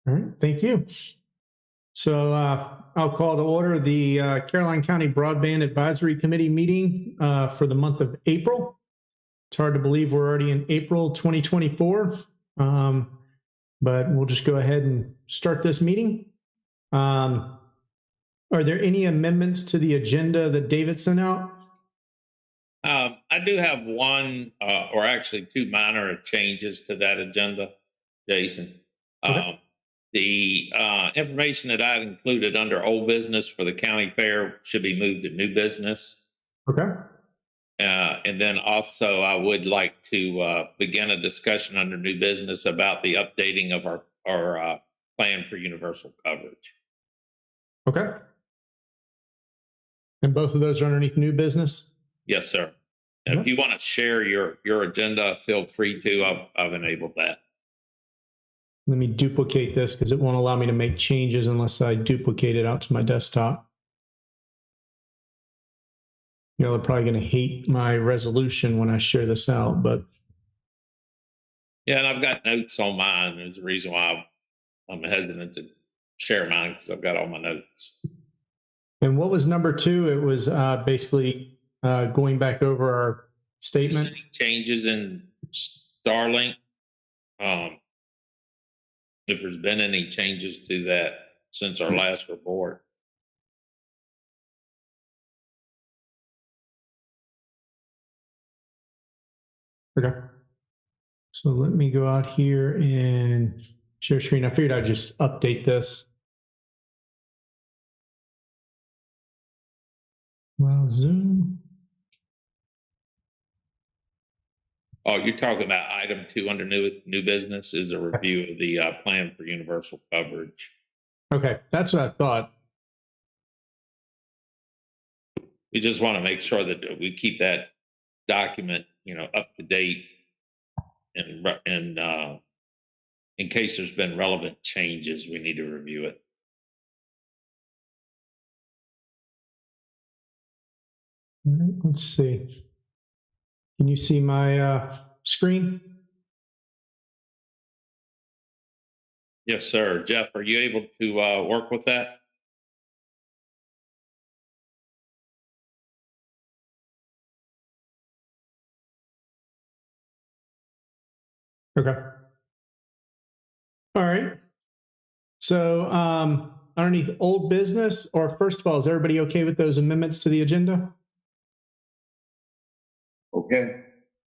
All right, thank you. So I'll call to order the Caroline County Broadband Advisory Committee meeting for the month of April. It's hard to believe we're already in April 2024, but we'll just go ahead and start this meeting. Are there any amendments to the agenda that David sent out? I do have one, or actually two minor changes to that agenda, Jason. Okay. The information that I included under old business for the county fair should be moved to new business. Okay. And then also I would like to begin a discussion under new business about the updating of our plan for universal coverage. Okay. And both of those are underneath new business? Yes, sir. And if you want to share your agenda, feel free to. I've enabled that. Let me duplicate this because it won't allow me to make changes unless I duplicate it out to my desktop. You know, they're probably going to hate my resolution when I share this out, but. Yeah, and I've got notes on mine. There's a reason why I'm hesitant to share mine because I've got all my notes. And what was number two? It was basically going back over our statement. Changes in Starlink. If there's been any changes to that since our last report. Okay. So let me go out here and share screen. I figured I'd just update this. Well, Zoom. Oh, you're talking about item 2 under new business is a review of the plan for universal coverage. Okay, that's what I thought. We just want to make sure that we keep that document, up to date, and in case there's been relevant changes, we need to review it. All right, let's see. Can you see my screen? Yes, sir. Jeff, are you able to work with that? Okay. All right. So underneath old business, or first of all, is everybody okay with those amendments to the agenda? Okay.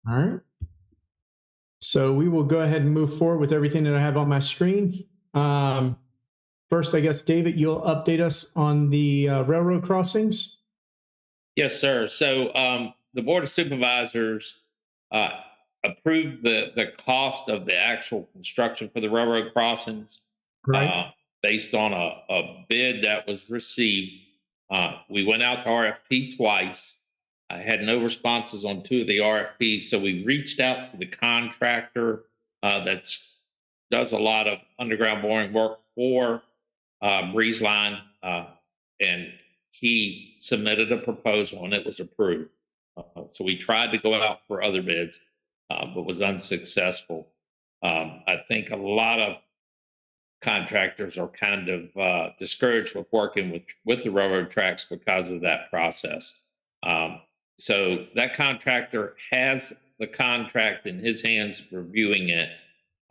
All right. So we will go ahead and move forward with everything that I have on my screen. First, I guess, David, you'll update us on the railroad crossings. Yes, sir. So the Board of Supervisors approved the cost of the actual construction for the railroad crossings, right, based on a bid that was received. We went out to RFP twice. I had no responses on 2 of the RFPs, so we reached out to the contractor that does a lot of underground boring work for Breeze Line, and he submitted a proposal and it was approved. So we tried to go out for other bids, but was unsuccessful. I think a lot of contractors are kind of discouraged with working with the railroad tracks because of that process. So that contractor has the contract in his hands, reviewing it,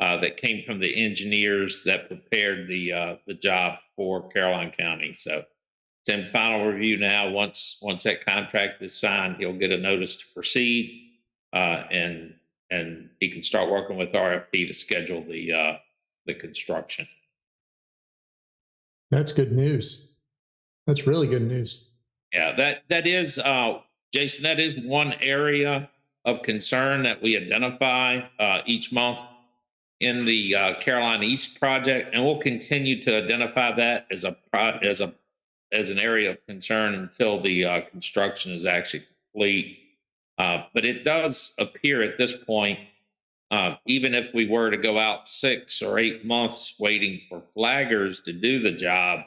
that came from the engineers that prepared the job for Caroline County. So it's in final review now. Once that contract is signed, he'll get a notice to proceed, and he can start working with RFP to schedule the construction. That's good news. That's really good news. Yeah, that is, Jason, that is one area of concern that we identify each month in the Caroline East project, and we'll continue to identify that as an area of concern until the construction is actually complete. But it does appear at this point, even if we were to go out 6 or 8 months waiting for flaggers to do the job,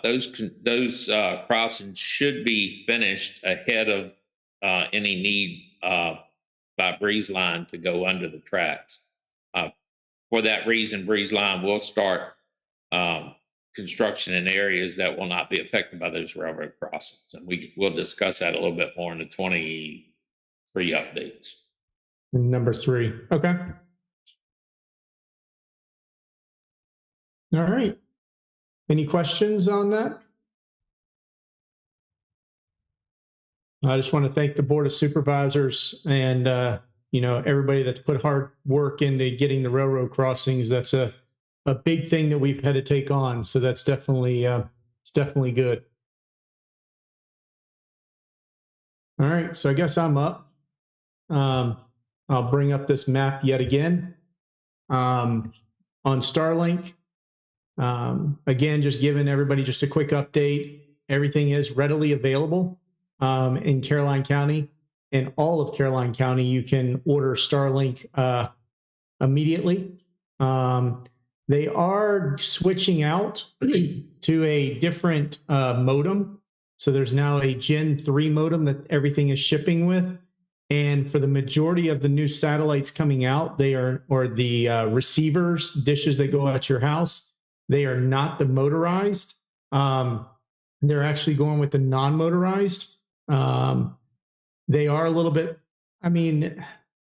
those crossings should be finished ahead of any need by Breeze Line to go under the tracks. For that reason, Breeze Line will start construction in areas that will not be affected by those railroad crossings. And we'll discuss that a little bit more in the 23 updates. Number 3. Okay. All right. Any questions on that? I just want to thank the Board of Supervisors and everybody that's put hard work into getting the railroad crossings. That's a big thing that we've had to take on. So that's definitely it's definitely good. All right, so I guess I'm up. I'll bring up this map yet again on Starlink. Again, just giving everybody just a quick update. Everything is readily available in Caroline County. In all of Caroline County, you can order Starlink immediately. They are switching out to a different modem. So there's now a Gen 3 modem that everything is shipping with. And for the majority of the new satellites coming out, they are, or the receivers, dishes that go at your house, they are not the motorized. They're actually going with the non-motorized. They are a little bit,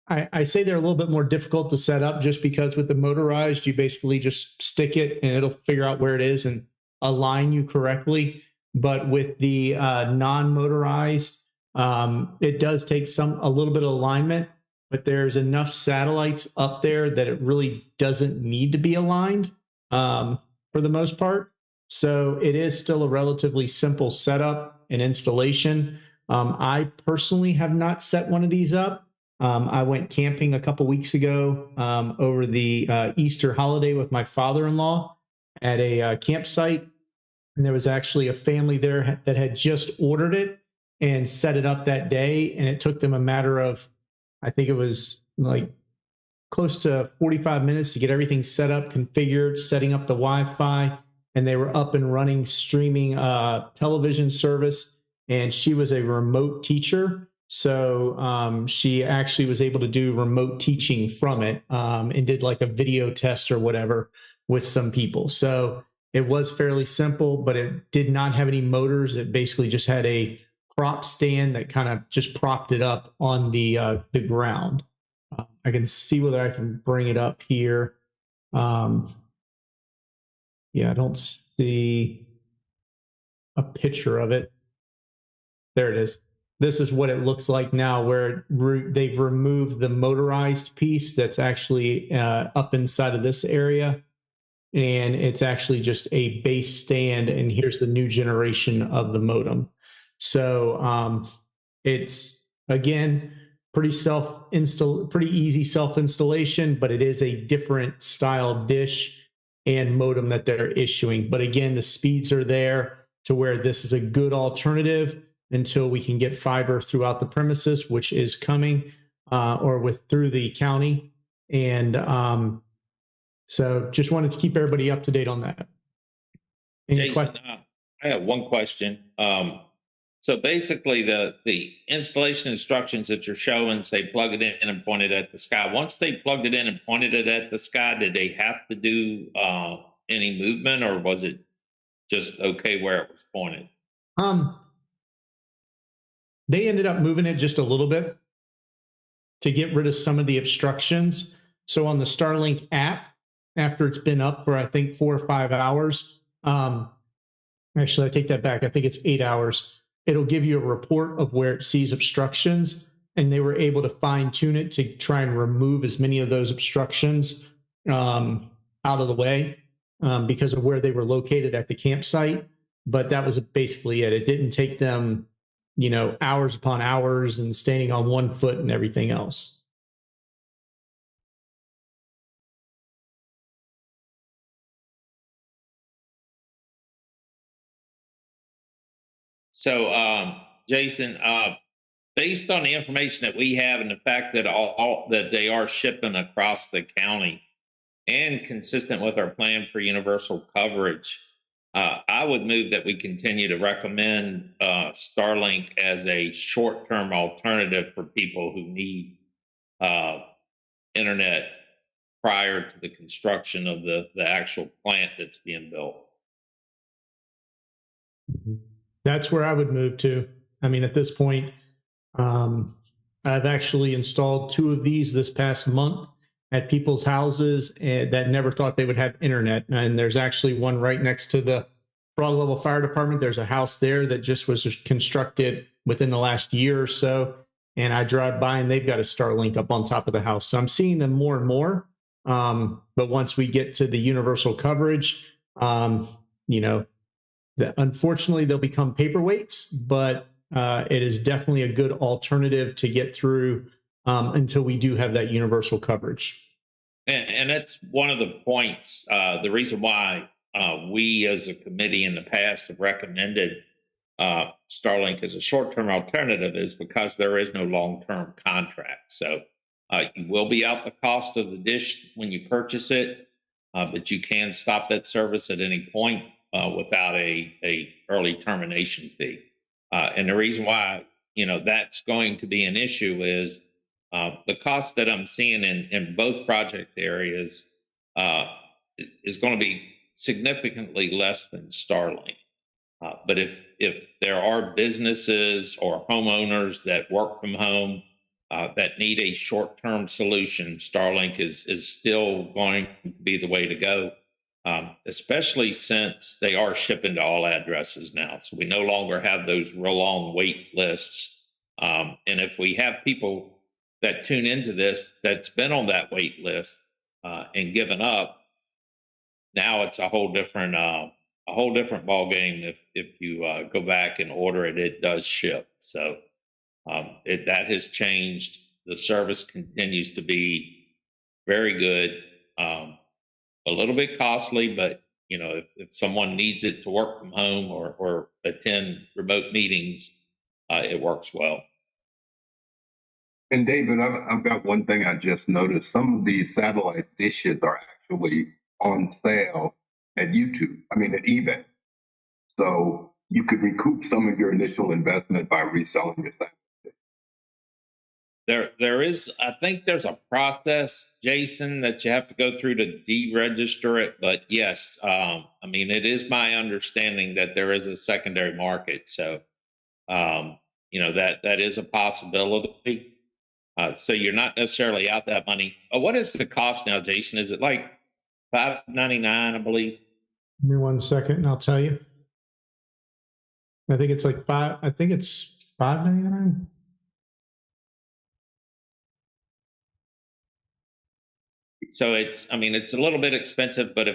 I say they're a little bit more difficult to set up just because with the motorized, you basically just stick it and it'll figure out where it is and align you correctly. But with the non-motorized, it does take a little bit of alignment, but there's enough satellites up there that it really doesn't need to be aligned for the most part. So it is still a relatively simple setup and installation. I personally have not set one of these up. I went camping a couple weeks ago over the Easter holiday with my father-in-law at a campsite. And there was actually a family there that had just ordered it and set it up that day. And it took them a matter of, I think it was like close to 45 minutes to get everything set up, configured, setting up the Wi-Fi. And they were up and running, streaming television service. And she was a remote teacher. So she actually was able to do remote teaching from it and did like a video test or whatever with some people. So it was fairly simple, but it did not have any motors. It basically just had a prop stand that kind of just propped it up on the ground. I can see whether I can bring it up here. Yeah, I don't see a picture of it. There it is. This is what it looks like now, where they've removed the motorized piece that's actually up inside of this area. And it's actually just a base stand. And here's the new generation of the modem. So it's, again, pretty easy self-installation, but it is a different style dish and modem that they're issuing. But again, the speeds are there to where this is a good alternative until we can get fiber throughout the premises, which is coming, through the county. And so just wanted to keep everybody up to date on that. Jason, I have one question. So basically the installation instructions that you're showing say plug it in and point it at the sky. Once they plugged it in and pointed it at the sky, did they have to do any movement, or was it just okay where it was pointed? They ended up moving it just a little bit to get rid of some of the obstructions. So on the Starlink app, after it's been up for, I think, 4 or 5 hours, actually, I take that back. I think it's 8 hours. It'll give you a report of where it sees obstructions, and they were able to fine tune it to try and remove as many of those obstructions out of the way because of where they were located at the campsite. But that was basically it. It didn't take them, hours upon hours and standing on one foot and everything else. So, Jason, based on the information that we have and the fact that that they are shipping across the county and consistent with our plan for universal coverage, I would move that we continue to recommend Starlink as a short-term alternative for people who need internet prior to the construction of the actual plant that's being built. That's where I would move to. I mean, at this point, I've actually installed 2 of these this past month at people's houses that never thought they would have internet. And there's actually one right next to the Frog Level Fire Department. There's a house there that just was constructed within the last year or so. And I drive by and they've got a Starlink up on top of the house. So I'm seeing them more and more. But once we get to the universal coverage, you know, unfortunately they'll become paperweights, but it is definitely a good alternative to get through until we do have that universal coverage. And that's one of the points, the reason why we as a committee in the past have recommended Starlink as a short-term alternative is because there is no long-term contract. So you will be out the cost of the dish when you purchase it, but you can stop that service at any point without a early termination fee. And the reason why that's going to be an issue is the cost that I'm seeing in both project areas is going to be significantly less than Starlink. But if there are businesses or homeowners that work from home that need a short-term solution, Starlink is still going to be the way to go, especially since they are shipping to all addresses now. So we no longer have those real long wait lists. And if we have people that tune into this that's been on that wait list and given up, now it's a whole different ball game. If you go back and order it, it does ship. So that has changed. The service continues to be very good. A little bit costly, but if someone needs it to work from home or attend remote meetings, it works well. And David, I've got one thing I just noticed. Some of these satellite dishes are actually on sale at YouTube, at eBay. So you could recoup some of your initial investment by reselling your satellite. There is, I think there's a process, Jason, that you have to go through to deregister it. But yes, it is my understanding that there is a secondary market. So, that is a possibility. So you're not necessarily out that money. What is the cost now, Jason? Is it like $5.99, I believe? Give me 1 second and I'll tell you. I think it's like $5.99. So it's a little bit expensive, but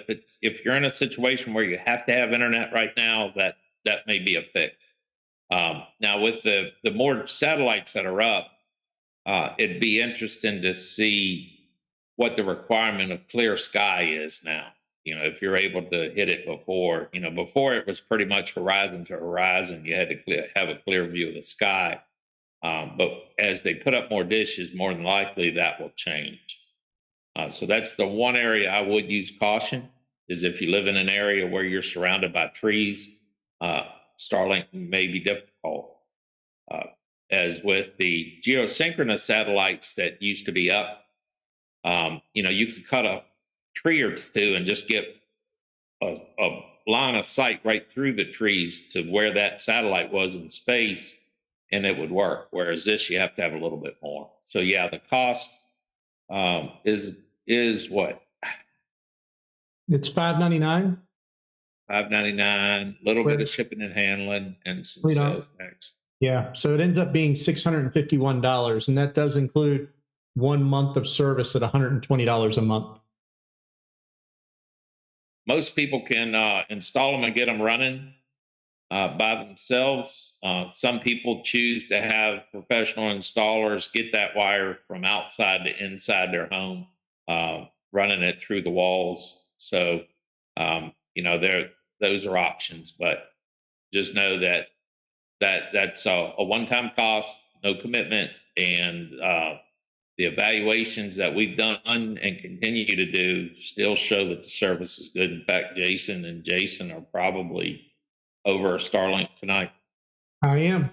if you're in a situation where you have to have internet right now, that may be a fix. Now with the more satellites that are up, it'd be interesting to see what the requirement of clear sky is now. If you're able to hit it before, before it was pretty much horizon to horizon. You had to have a clear view of the sky. But as they put up more dishes, more than likely that will change. So that's the one area I would use caution is if you live in an area where you're surrounded by trees, Starlink may be difficult. As with the geosynchronous satellites that used to be up, you could cut a tree or two and just get a line of sight right through the trees to where that satellite was in space, and it would work. Whereas this, you have to have a little bit more. So yeah, the cost is what? It's $5.99. $5.99, a little bit of shipping and handling, and some sales tax. Yeah, so it ends up being $651, and that does include 1 month of service at $120 a month. Most people can install them and get them running by themselves. Some people choose to have professional installers get that wire from outside to inside their home, running it through the walls. So, those are options, but just know that's a one-time cost, no commitment, and the evaluations that we've done and continue to do still show that the service is good. In fact, Jason and Jason are probably over Starlink tonight. I am.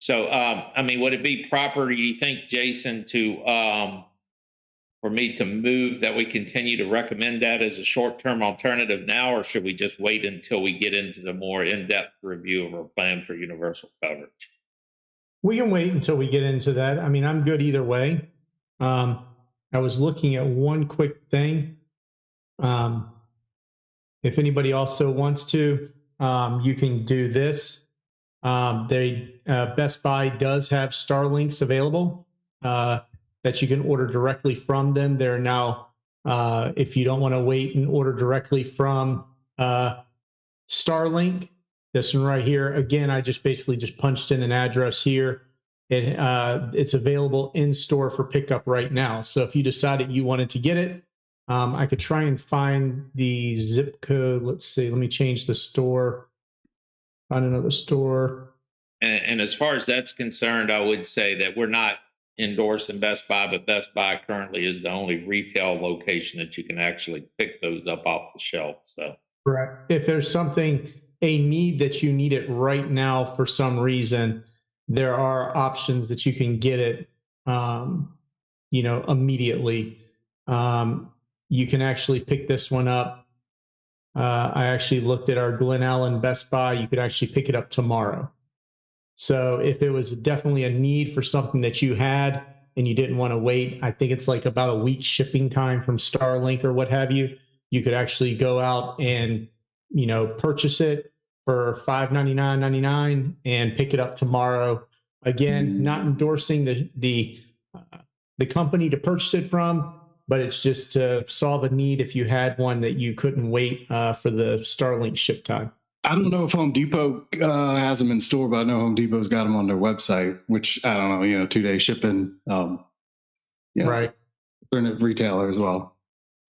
So, I mean, would it be proper, do you think, Jason, to for me to move that we continue to recommend that as a short-term alternative now, or should we just wait until we get into the more in-depth review of our plan for universal coverage? We can wait until we get into that. I mean, I'm good either way. Um, I was looking at one quick thing. Um, if anybody also wants to, you can do this. Best Buy does have Starlinks available that you can order directly from them. They're now, if you don't want to wait and order directly from Starlink, this one right here. Again, I just basically just punched in an address here. It's available in store for pickup right now. So if you decided you wanted to get it, I could try and find the zip code. Let's see. Let me change the store. Find another store. And as far as that's concerned, I would say that we're not endorsing Best Buy, but Best Buy currently is the only retail location that you can actually pick those up off the shelf. So, correct. If there's something, a need that you need it right now for some reason, there are options that you can get it, immediately. You can actually pick this one up. I actually looked at our Glen Allen Best Buy. You could actually pick it up tomorrow. So if it was definitely a need for something that you had and you didn't want to wait, I think it's like about a week shipping time from Starlink or what have you. You could actually go out and purchase it for $5.99.99 and pick it up tomorrow. Again, not endorsing the company to purchase it from, but it's just to solve a need if you had one that you couldn't wait for the Starlink ship time. I don't know if Home Depot has them in store, but I know Home Depot's got them on their website, which I don't know, 2-day shipping. Right. They're a retailer as well.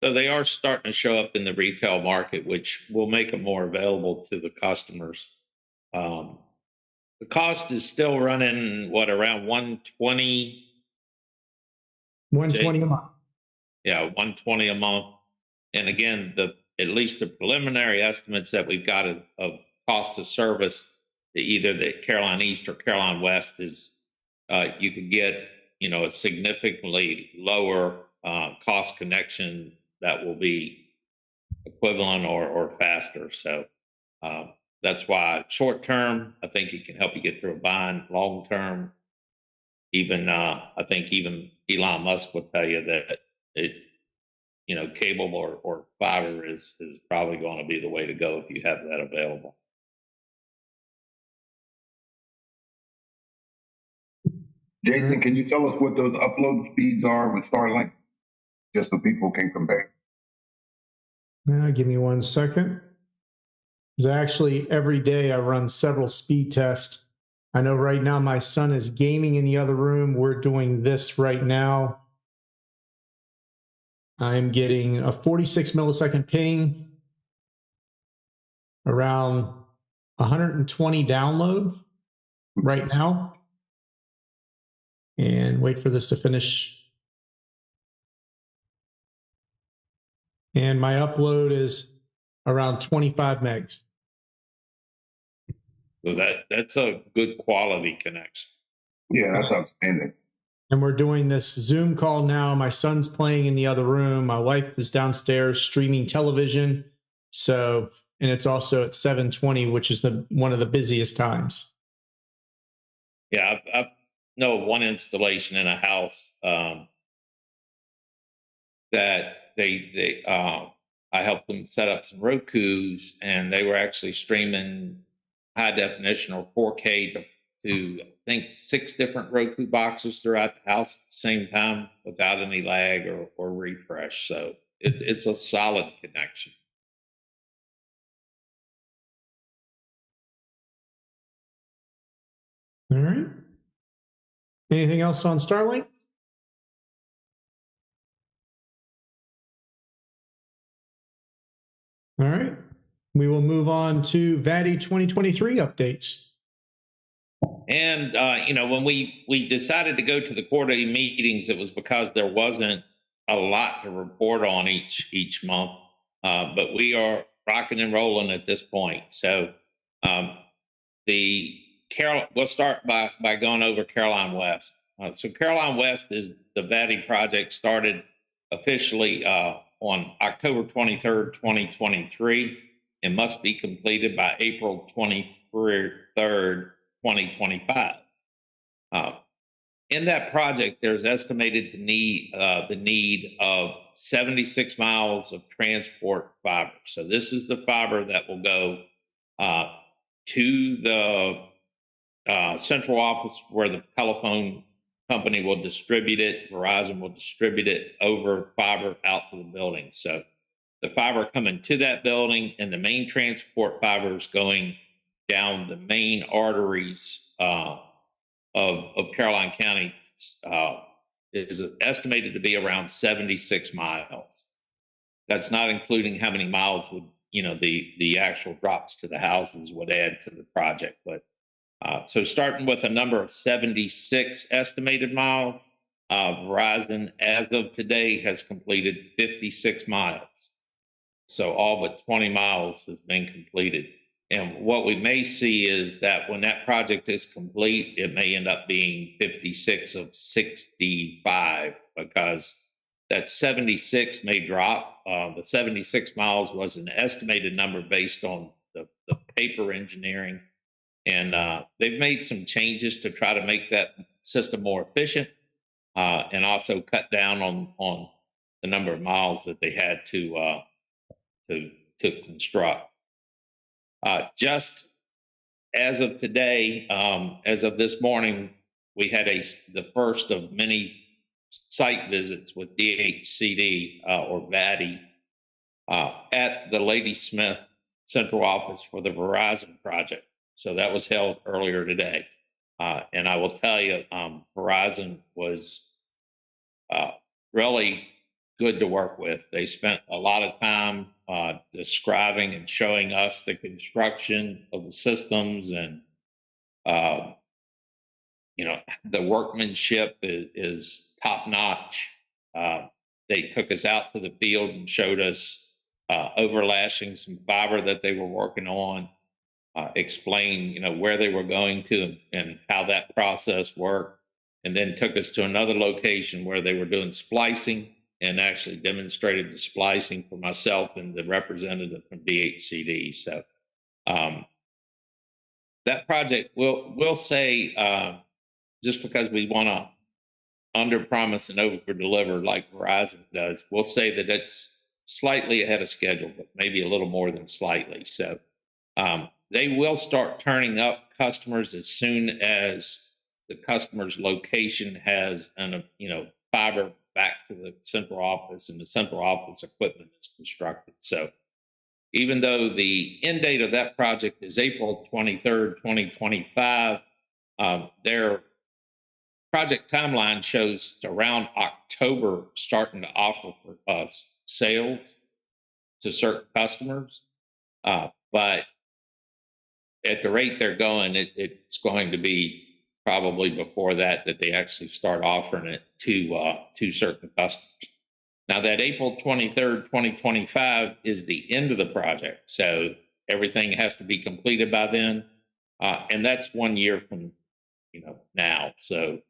So they are starting to show up in the retail market, which will make them more available to the customers. The cost is still running around 120. 120 a month. Yeah, 120 a month. And again, at least the preliminary estimates that we've got of cost of service to either the Carolina East or Carolina West is you could get a significantly lower cost connection that will be equivalent or faster. So that's why short term, I think it can help you get through a bind. Long term, even I think even Elon Musk will tell you that cable or fiber is probably going to be the way to go if you have that available. Jason, can you tell us what those upload speeds are with Starlink? Just so people can compare. Now, give me 1 second. Because actually, every day I run several speed tests. I know right now my son is gaming in the other room. We're doing this right now. I'm getting a 46 millisecond ping, around 120 download right now. And wait for this to finish. And my upload is around 25 megs. So that's a good quality connection. Yeah, that's outstanding. And we're doing this Zoom call now. My son's playing in the other room. My wife is downstairs streaming television. So, and it's also at 7:20, which is one of the busiest times. Yeah, I know one installation in a house that I helped them set up some Rokus, and they were actually streaming high definition or 4K to I think 6 different Roku boxes throughout the house at the same time without any lag or refresh. So it's a solid connection. All right. Anything else on Starlink? All right. We will move on to VADI 2023 updates. And when we decided to go to the quarterly meetings, it was because there wasn't a lot to report on each month. But we are rocking and rolling at this point. So the We'll start by going over Caroline West. So Caroline West is the VATI project started officially on October 23rd, 2023, and must be completed by April 23rd, 2025. In that project, there's estimated to need the need of 76 miles of transport fiber. So this is the fiber that will go to the central office where the telephone company will distribute it. Verizon will distribute it over fiber out to the building. So the fiber coming to that building and the main transport fiber is going down the main arteries of Caroline County is estimated to be around 76 miles. That's not including how many miles would, the actual drops to the houses would add to the project. But so starting with a number of 76 estimated miles, Verizon, as of today, has completed 56 miles. So all but 20 miles has been completed. And what we may see is that when that project is complete, it may end up being 56 of 65 because that 76 may drop. The 76 miles was an estimated number based on the paper engineering. And they've made some changes to try to make that system more efficient and also cut down on the number of miles that they had to construct. Just as of today, as of this morning, we had the first of many site visits with DHCD or VATI at the Ladysmith central office for the Verizon project. So that was held earlier today. And I will tell you, Verizon was really good to work with. They spent a lot of time describing and showing us the construction of the systems, and the workmanship is top notch. They took us out to the field and showed us overlashing some fiber that they were working on, explained where they were going to and how that process worked, and then took us to another location where they were doing splicing and actually demonstrated the splicing for myself and the representative from DHCD. So that project, we'll say, just because we want to under promise and over deliver like Verizon does, we'll say that it's slightly ahead of schedule, but maybe a little more than slightly. So they will start turning up customers as soon as the customer's location has fiber back to the central office and the central office equipment is constructed. So even though the end date of that project is April 23rd, 2025, their project timeline shows around October starting to offer for sales to certain customers. But at the rate they're going, it's going to be probably before that they actually start offering it to certain customers. Now that April 23rd, 2025 is the end of the project. So everything has to be completed by then. And that's 1 year from, now. So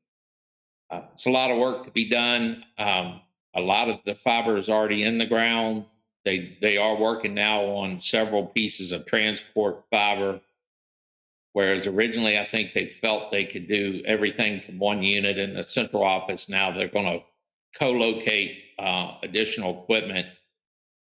it's a lot of work to be done. A lot of the fiber is already in the ground. They are working now on several pieces of transport fiber, whereas originally I think they felt they could do everything from one unit in the central office. Now they're going to co-locate additional equipment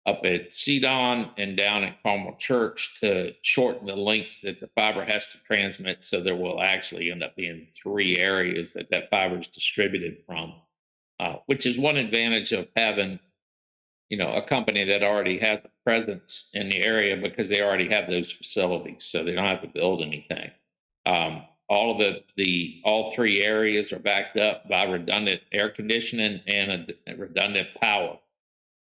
up at CDON and down at Carmel Church to shorten the length that the fiber has to transmit. So there will actually end up being 3 areas that fiber is distributed from, which is one advantage of having, a company that already has a presence in the area because they already have those facilities. So they don't have to build anything. All of all 3 areas are backed up by redundant air conditioning and a redundant power.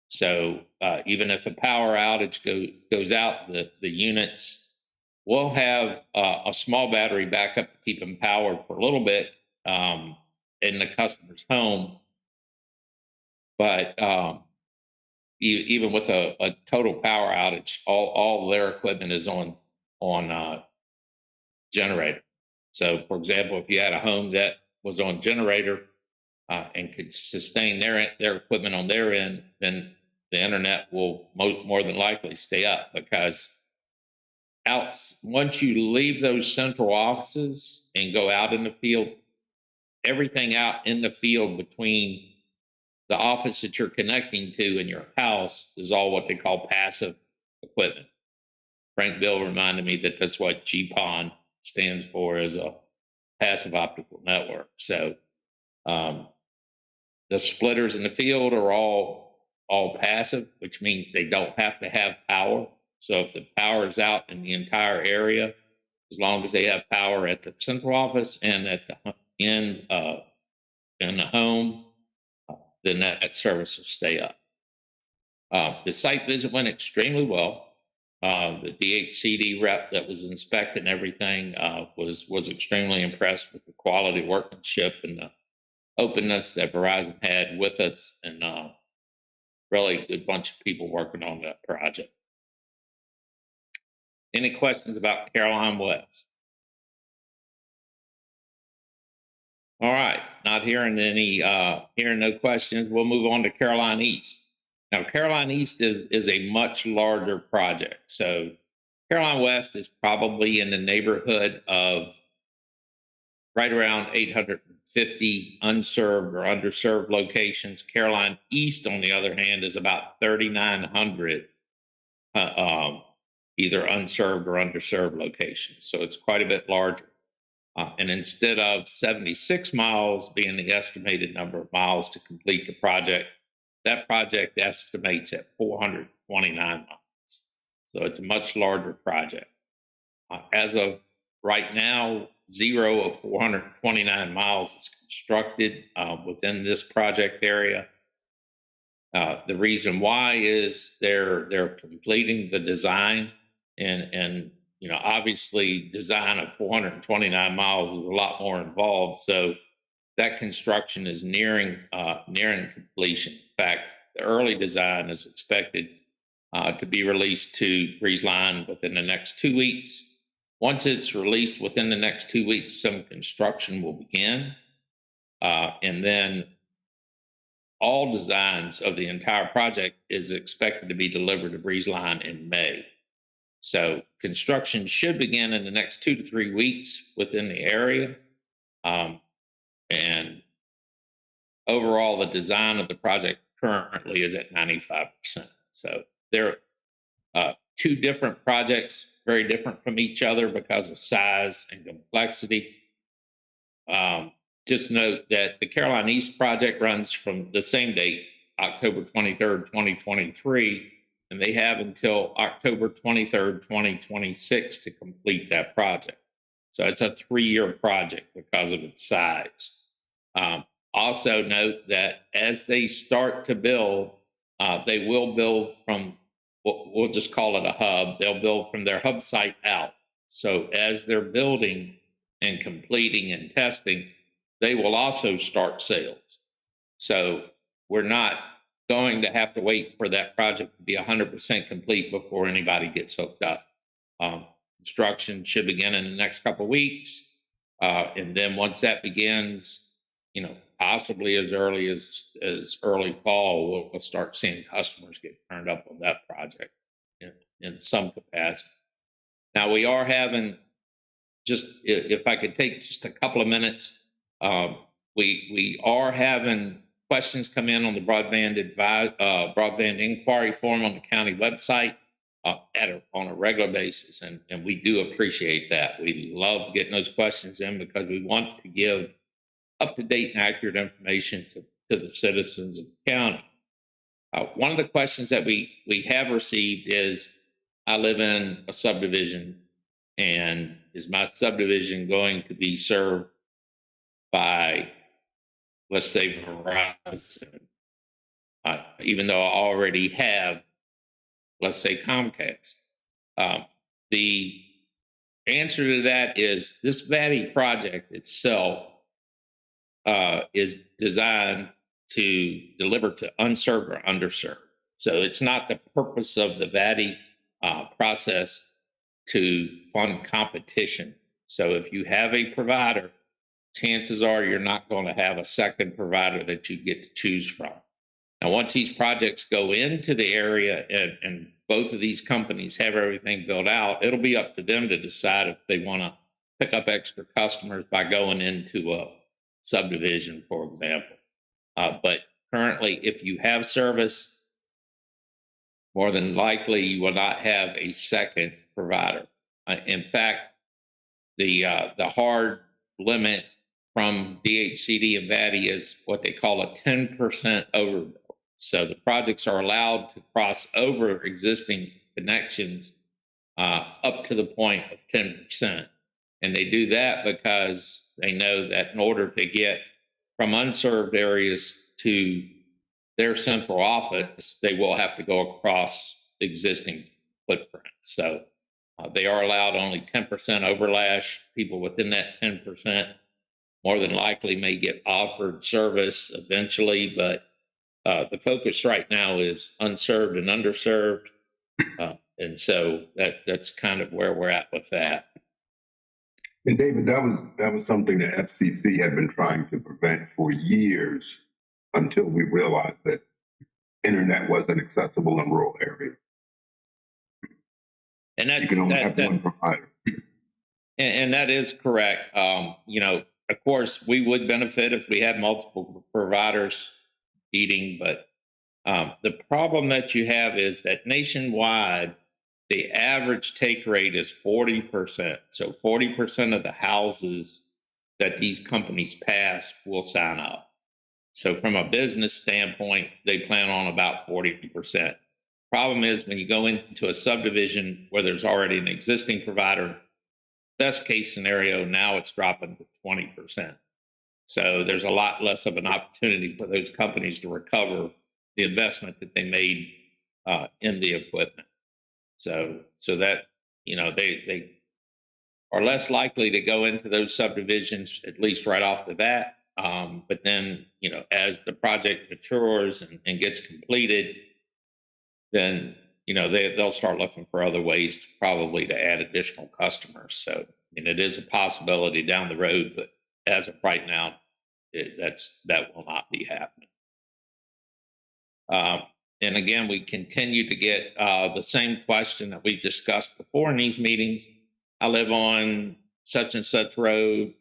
So even if a power outage goes out, the units will have a small battery backup to keep them powered for a little bit in the customer's home. But even with a total power outage, all their equipment is on generator. So, for example, if you had a home that was on generator and could sustain their equipment on their end, then the internet will more than likely stay up, because once you leave those central offices and go out in the field, everything out in the field between the office that you're connecting to and your house is all what they call passive equipment. Frank Bill reminded me that that's what GPON stands for, as a passive optical network. So the splitters in the field are all passive, which means they don't have to have power. So if the power is out in the entire area, as long as they have power at the central office and at the in the home, then that service will stay up. The site visit went extremely well. The DHCD rep that was inspecting everything was extremely impressed with the quality workmanship and the openness that Verizon had with us, and really good bunch of people working on that project. Any questions about Caroline West? All right, not hearing no questions. We'll move on to Caroline East. Now, Caroline East is a much larger project. So Caroline West is probably in the neighborhood of right around 850 unserved or underserved locations. Caroline East, on the other hand, is about 3,900 either unserved or underserved locations. So it's quite a bit larger. And instead of 76 miles being the estimated number of miles to complete the project, that project estimates at 429 miles. So it's a much larger project. As of right now, 0 of 429 miles is constructed within this project area. The reason why is they're completing the design, and obviously design of 429 miles is a lot more involved. So that construction is nearing completion. In fact, the early design is expected to be released to Breezeline within the next 2 weeks. Once it's released within the next 2 weeks, some construction will begin. And then all designs of the entire project is expected to be delivered to Breezeline in May. So construction should begin in the next 2 to 3 weeks within the area. And overall, the design of the project currently is at 95%. So there are 2 different projects, very different from each other because of size and complexity. Just note that the Caroline East project runs from the same date, October 23rd, 2023, and they have until October 23rd, 2026 to complete that project. So it's a 3-year project because of its size. Also note that as they start to build, they will build from, we'll just call it a hub. They'll build from their hub site out. So as they're building and completing and testing, they will also start sales. So we're not going to have to wait for that project to be 100% complete before anybody gets hooked up. Construction should begin in the next couple of weeks. And then once that begins, possibly as early as early fall, we'll start seeing customers get turned up on that project in some capacity. Now, we are having, just if I could take just a couple of minutes, we are having questions come in on the broadband inquiry form on the county website on a regular basis, and we do appreciate that. We love getting those questions in because we want to give up-to-date and accurate information to the citizens of the county. One of the questions that we have received is, I live in a subdivision, and is my subdivision going to be served by, let's say, Verizon, even though I already have, let's say, Comcast? The answer to that is this VATI project itself is designed to deliver to unserved or underserved. So it's not the purpose of the VATI process to fund competition So if you have a provider, chances are you're not going to have a second provider that you get to choose from. Now, once these projects go into the area and both of these companies have everything built out, it'll be up to them to decide if they want to pick up extra customers by going into a subdivision, for example. But currently, if you have service, more than likely you will not have a second provider. In fact, the hard limit from DHCD and VATI is what they call a 10% overbuild. So the projects are allowed to cross over existing connections up to the point of 10%. And they do that because they know that in order to get from unserved areas to their central office, they will have to go across existing footprints. So they are allowed only 10% overlash. People within that 10% more than likely may get offered service eventually, but the focus right now is unserved and underserved. And so that's kind of where we're at with that. And David, that was something the FCC had been trying to prevent for years until we realized that internet wasn't accessible in rural areas. And that's, you can only have one provider. And that is correct. You know, of course, we would benefit if we had multiple providers competing, but the problem that you have is that nationwide, the average take rate is 40%. So 40% of the houses that these companies pass will sign up. So from a business standpoint, they plan on about 40%. Problem is when you go into a subdivision where there's already an existing provider, best case scenario, now it's dropping to 20%. So there's a lot less of an opportunity for those companies to recover the investment that they made in the equipment. So that, you know, they are less likely to go into those subdivisions, at least right off the bat. But then, you know, as the project matures and gets completed, then, you know, they'll start looking for other ways to probably to add additional customers. So, I mean, it is a possibility down the road, but as of right now, that will not be happening. And again, we continue to get the same question that we discussed before in these meetings. I live on such and such road.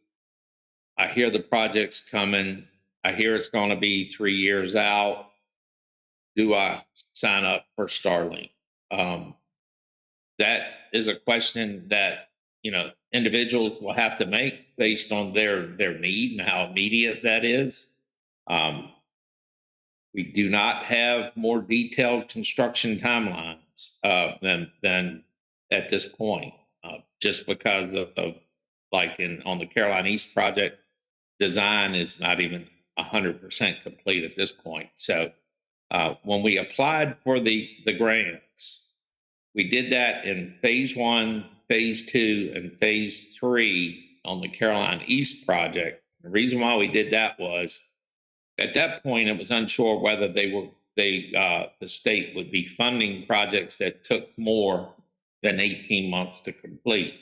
I hear the project's coming. I hear it's going to be 3 years out. Do I sign up for Starlink? That is a question that, you know, individuals will have to make based on their need and how immediate that is. We do not have more detailed construction timelines than at this point, just because of like on the Caroline East project, design is not even 100% complete at this point. So when we applied for the grants, we did that in phase 1, phase 2, and phase 3 on the Caroline East project. The reason why we did that was at that point it was unsure whether the state would be funding projects that took more than 18 months to complete.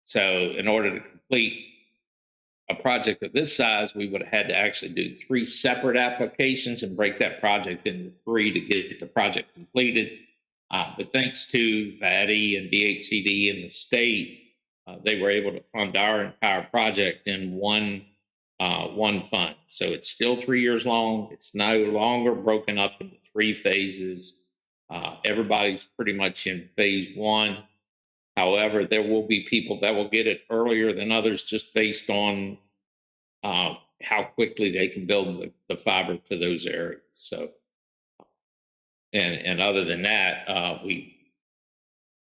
So in order to complete a project of this size, we would have had to actually do 3 separate applications and break that project into 3 to get the project completed. But thanks to VATI and DHCD and the state, they were able to fund our entire project in one fund. So it's still 3 years long. It's no longer broken up into 3 phases. Everybody's pretty much in phase 1. However, there will be people that will get it earlier than others just based on how quickly they can build the fiber to those areas. So, and other than that, we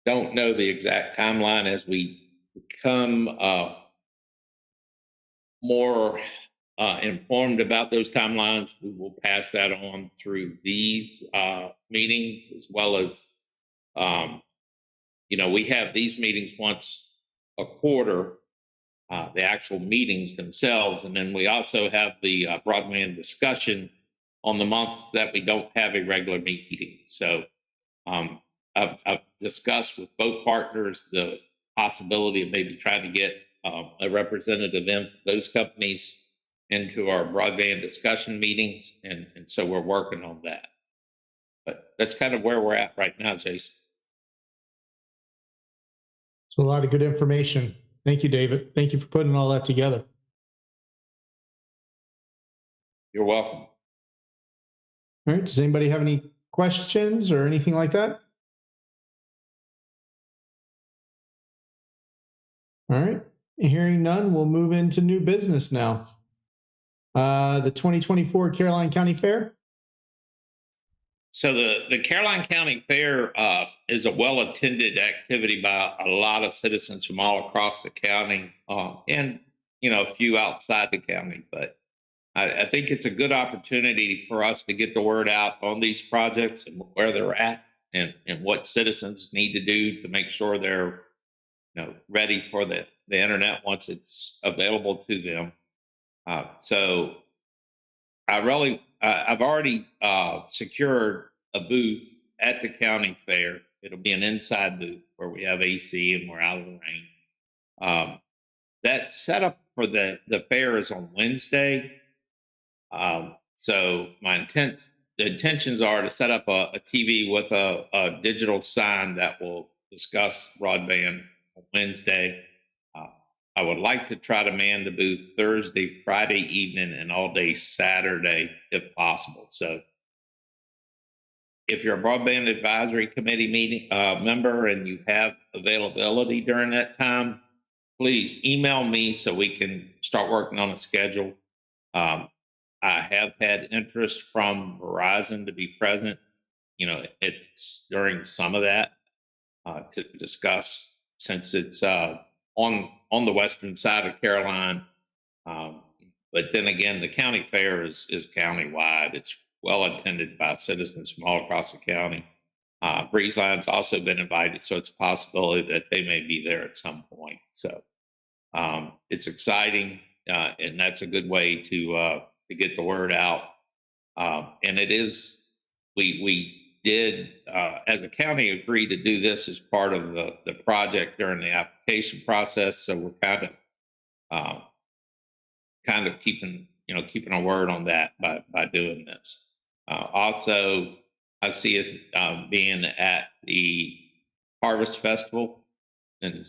don't know the exact timeline. As we become more informed about those timelines, we will pass that on through these meetings, as well as you know, we have these meetings once a quarter, the actual meetings themselves. And then we also have the broadband discussion on the months that we don't have a regular meeting. So I've discussed with both partners the possibility of maybe trying to get a representative in those companies into our broadband discussion meetings. And so we're working on that. But that's kind of where we're at right now, Jason. So a lot of good information. Thank you, David. Thank you for putting all that together. You're welcome. All right. Does anybody have any questions or anything like that? All right. Hearing none, we'll move into new business now. The 2024 Caroline County Fair. So the Caroline County Fair is a well-attended activity by a lot of citizens from all across the county, and a few outside the county. But I think it's a good opportunity for us to get the word out on these projects and where they're at, and what citizens need to do to make sure they're ready for the internet once it's available to them. So I've already secured a booth at the county fair. It'll be an inside booth where we have AC and we're out of the rain. That setup for the fair is on Wednesday. So the intentions are to set up a TV with a digital sign that will discuss broadband on Wednesday. I would like to try to man the booth Thursday, Friday evening, and all day Saturday, if possible. So if you're a broadband advisory committee meeting member and you have availability during that time, please email me so we can start working on a schedule. I have had interest from Verizon to be present. It's during some of that to discuss, since it's on the western side of Caroline. But then again, the county fair is countywide. It's well attended by citizens from all across the county. Breezeline's also been invited, so it's a possibility that they may be there at some point. So it's exciting, and that's a good way to get the word out. And it is, we did, as a county, agree to do this as part of the project during the application process. So we're kind of keeping our word on that by doing this. Also, I see us being at the Harvest Festival in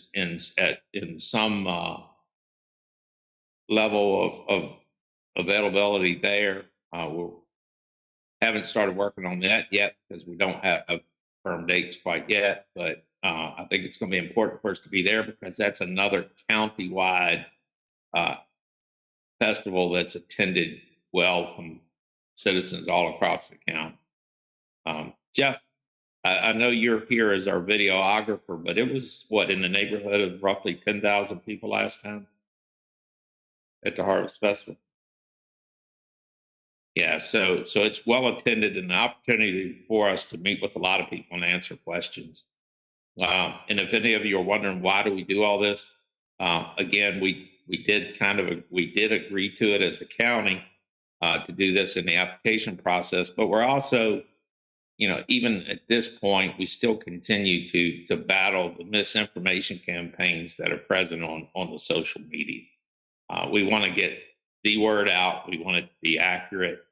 some level of availability there. We haven't started working on that yet because we don't have firm dates quite yet, but I think it's going to be important for us to be there because that's another county-wide festival that's attended well from citizens all across the county. Jeff, I know you're here as our videographer, but it was in the neighborhood of roughly 10,000 people last time at the Harvest Festival. Yeah, so it's well attended and an opportunity for us to meet with a lot of people and answer questions. And if any of you are wondering why do we do all this, again, we did agree to it as a county to do this in the application process, but we're also, even at this point, we still continue to battle the misinformation campaigns that are present on the social media. We want to get the word out. We want it to be accurate.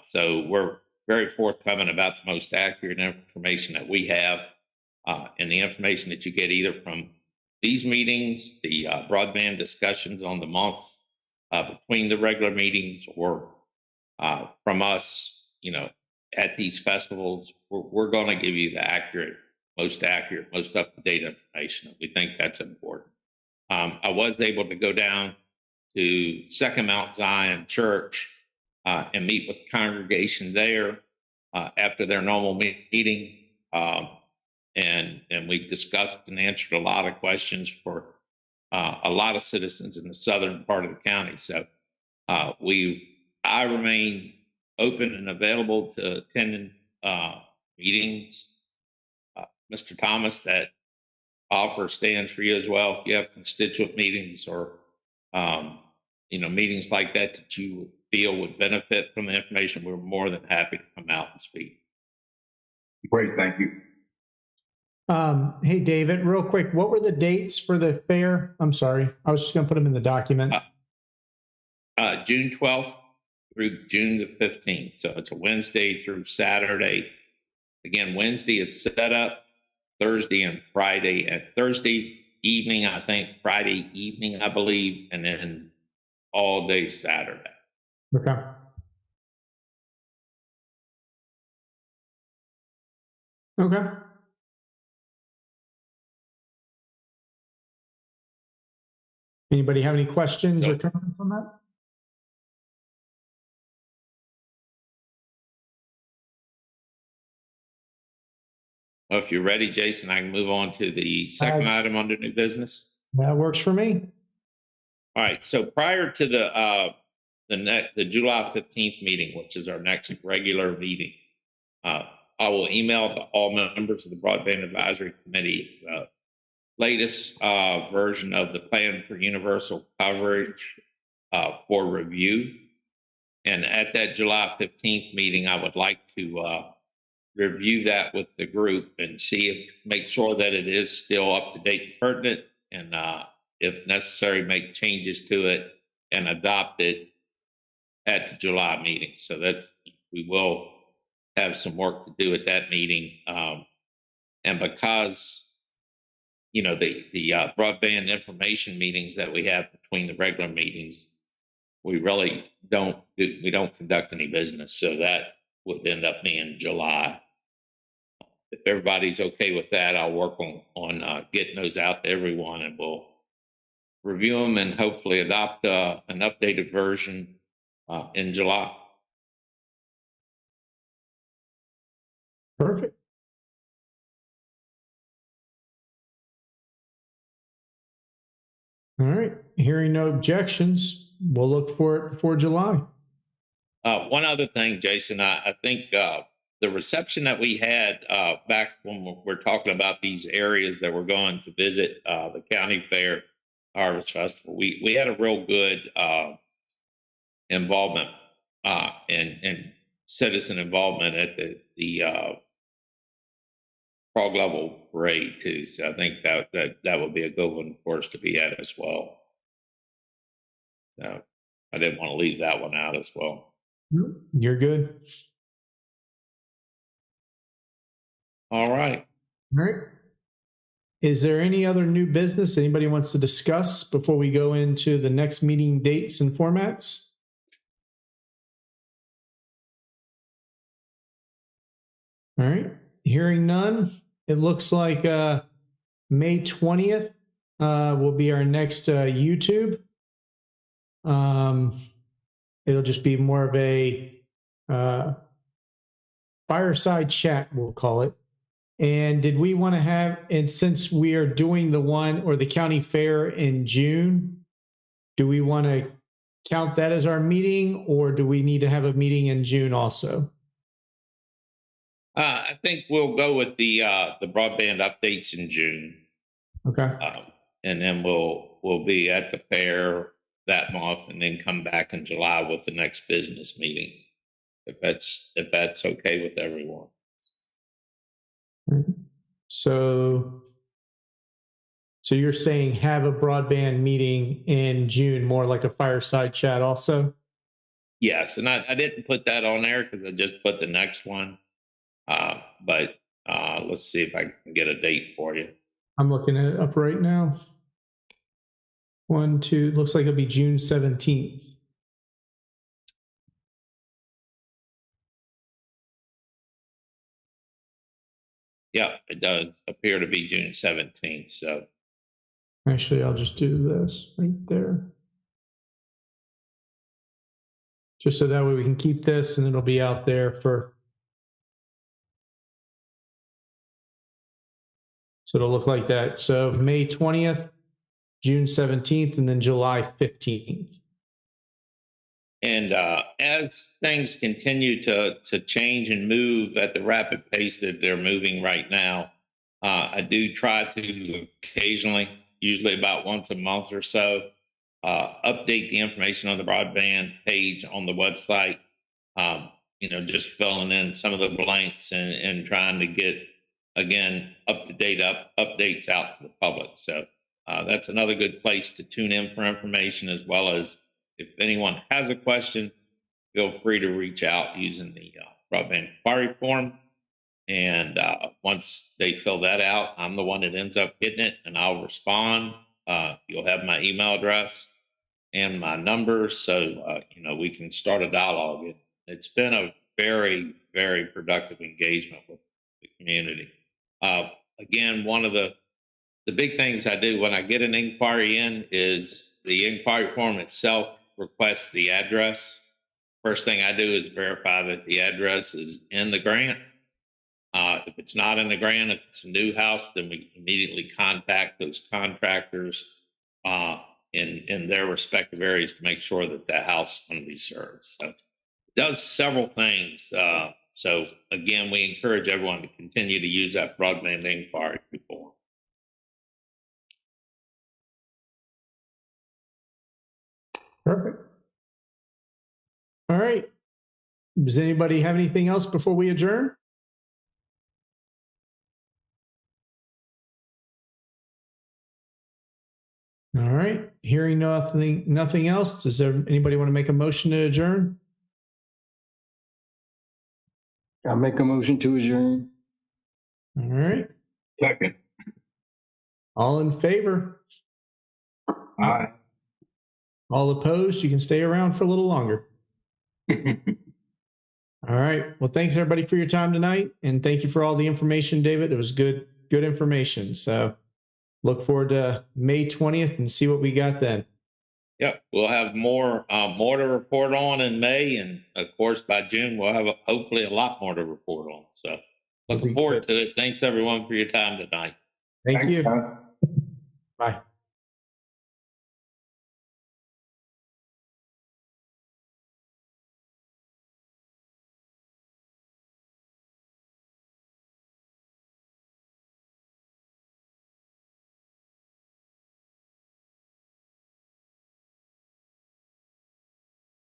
So we're very forthcoming about the most accurate information that we have, and the information that you get either from these meetings, the broadband discussions on the months between the regular meetings, or from us, at these festivals. We're going to give you the most up-to-date information. We think that's important. I was able to go down to Second Mount Zion Church and meet with the congregation there after their normal meeting. And we discussed and answered a lot of questions for a lot of citizens in the southern part of the county. So I remain open and available to attending meetings. Mr. Thomas, that offer stands for you as well. If you have constituent meetings or meetings like that you feel would benefit from the information, we're more than happy to come out and speak. Great, thank you. Hey, David, real quick, what were the dates for the fair? I'm sorry. I was just going to put them in the document. June 12th through June the 15th. So it's a Wednesday through Saturday. Again, Wednesday is set up, Thursday and Friday. At Thursday evening, I think, Friday evening, I believe, and then all day Saturday. Okay. Okay. Anybody have any questions or comments on that? Well, if you're ready, Jason, I can move on to the second item under new business. That works for me. All right. So prior to the July 15th meeting, which is our next regular meeting, I will email to all members of the Broadband Advisory Committee latest version of the plan for universal coverage for review. And at that July 15th meeting, I would like to review that with the group and make sure that it is still up to date and pertinent, and if necessary, make changes to it and adopt it at the July meeting. So that we will have some work to do at that meeting. And because the broadband information meetings that we have between the regular meetings, we really don't conduct any business. So that would end up being July. If everybody's okay with that, I'll work on getting those out to everyone, and we'll review them and hopefully adopt an updated version in July. Perfect. All right. Hearing no objections, we'll look for it before July. One other thing, Jason, I think the reception that we had back when we're talking about these areas that we're going to visit, the county fair, harvest festival, we had a real good involvement and citizen involvement at the frog level parade too. So I think that would be a good one for us to be at as well. So I didn't want to leave that one out as well. You're good. All right. All right. Is there any other new business anybody wants to discuss before we go into the next meeting dates and formats? All right. Hearing none, it looks like May 20th will be our next YouTube. It'll just be more of a fireside chat, we'll call it. And did we want to have, and since we are doing the one or the county fair in June, do we want to count that as our meeting, or do we need to have a meeting in June also? I think we'll go with the broadband updates in June. Okay. And then we'll be at the fair that month, and then come back in July with the next business meeting, if that's okay with everyone. So you're saying have a broadband meeting in June, more like a fireside chat also? Yes, and I didn't put that on there because I just put the next one. But let's see if I can get a date for you. I'm looking it up right now. 1, 2, looks like it'll be June 17th. Yeah, it does appear to be June 17th. So actually, I'll just do this right there. Just so that way we can keep this and it'll be out there for. So it'll look like that. So May 20th, June 17th, and then July 15th. And as things continue to change and move at the rapid pace that they're moving right now, I do try to occasionally, usually about once a month or so, update the information on the broadband page on the website. Just filling in some of the blanks and trying to get again, up-to-date updates out to the public. So that's another good place to tune in for information, as well as if anyone has a question, feel free to reach out using the broadband inquiry form. And once they fill that out, I'm the one that ends up getting it, and I'll respond. You'll have my email address and my number, so we can start a dialogue. It's been a very, very productive engagement with the community. Again, one of the big things I do when I get an inquiry in is the inquiry form itself requests the address. First thing I do is verify that the address is in the grant. If it's not in the grant, if it's a new house, then we immediately contact those contractors in their respective areas to make sure that that house is going to be served. So it does several things. So again, we encourage everyone to continue to use that broadband inquiry form. Perfect. All right. Does anybody have anything else before we adjourn? All right. Hearing nothing else, does anybody want to make a motion to adjourn? I'll make a motion to adjourn. All right. Second. All in favor? Aye. All opposed? You can stay around for a little longer. All right. Well, thanks everybody for your time tonight, and thank you for all the information, David. It was good information. So look forward to May 20th and see what we got then. Yep, we'll have more to report on in May, and of course by June we'll have hopefully a lot more to report on. So looking forward to it. Thanks everyone for your time tonight. Thank you. Guys. Bye.